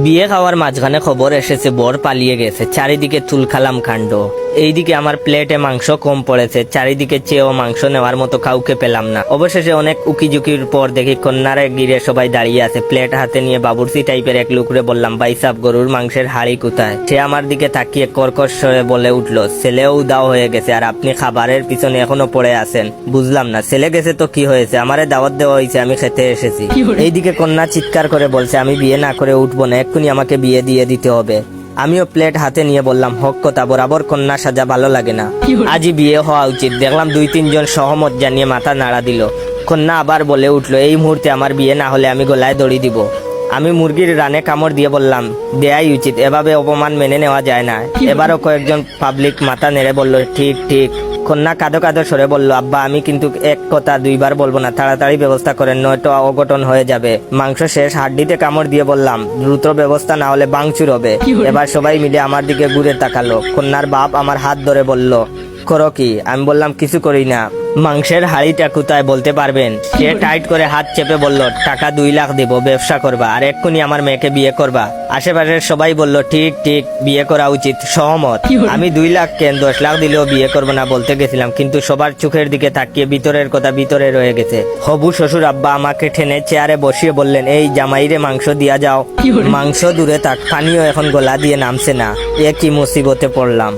বিয়ে খাওয়ার মাঝখানে খবর এসেছে বর পালিয়ে গেছে, চারিদিকে তুলখালাম কাণ্ড। এইদিকে আমার প্লেটে মাংস কম পড়েছে, চারিদিকে চেয়েও মাংস নেওয়ার মতো কাউকে পেলাম না। অবশেষে অনেক উকিঝুঁকির পর দেখি কন্যারে গিরে সবাই দাঁড়িয়ে আছে। প্লেট হাতে নিয়ে বাবুর্চি টাইপের এক লোকরে বললাম, ভাই সাব গরুর মাংসের হাড়ি কোথায়? সে আমার দিকে তাকিয়ে কর্কশ স্বরে বলে উঠলো, ছেলেও উদাও হয়ে গেছে আর আপনি খাবারের পিছনে এখনো পড়ে আছেন। বুঝলাম না, ছেলে গেছে তো কি হয়েছে, আমারে দাওয়াত দেওয়া হয়েছে, আমি খেতে এসেছি। এইদিকে কন্যা চিৎকার করে বলছে, আমি বিয়ে না করে উঠবো না, এক্ষুনি আমাকে বিয়ে দিয়ে দিতে হবে। আমিও প্লেট হাতে নিয়ে বললাম, হক কথা, বরাবর কন্যা সাজা ভালো লাগে না, আজই বিয়ে হওয়া উচিত। দেখলাম 2-3 জন সহমত জানিয়ে মাথা নাড়া দিল। কন্যা আবার বলে উঠলো, এই মুহূর্তে আমার বিয়ে না হলে আমি গলায় দড়ি দিব। আমি মুরগির রানে কামড় দিয়ে বললাম, দেয়াই উচিত, এভাবে অপমান মেনে নেওয়া যায় না। এবারও কয়েকজন পাবলিক মাথা নেড়ে বলল, ঠিক ঠিক। কন্যা কাঁদো কাঁদো সরে বলল, আব্বা আমি কিন্তু এক কথা 2বার বলবো না, তাড়াতাড়ি ব্যবস্থা করেন, নয়তো অঘটন হয়ে যাবে। মাংস শেষ, হাড্ডিতে কামড় দিয়ে বললাম, দ্রুত ব্যবস্থা না হলে বাংচুর হবে। এবার সবাই মিলে আমার দিকে ঘুরে তাকালো। কন্যার বাপ আমার হাত ধরে বলল, করো কি? আমি বললাম, কিছু করি না। মাংসের হাড়িটা কোথায় বলতে পারবেন? সে টাইট করে হাত চেপে বলল, টাকা 2 লাখ দেব, ব্যবসা করবা আর এক্ষুনি আমার মেয়েকে বিয়ে করবা। আশেপাশের সবাই বলল, ঠিক ঠিক, বিয়ে করা উচিত, সহমত। আমি 2 লাখ কেন 10 লাখ দিলেও বিয়ে করবো না বলতে গেছিলাম, কিন্তু সবার চোখের দিকে তাকিয়ে ভিতরের কথা ভিতরে রয়ে গেছে। হবু শ্বশুর আব্বা আমাকে টেনে চেয়ারে বসিয়ে বললেন, এই জামাইরে মাংস দিয়া যাও। মাংস দূরে থাক, পানিও এখন গলা দিয়ে নামছে না। এ কি মুসিবতে পড়লাম।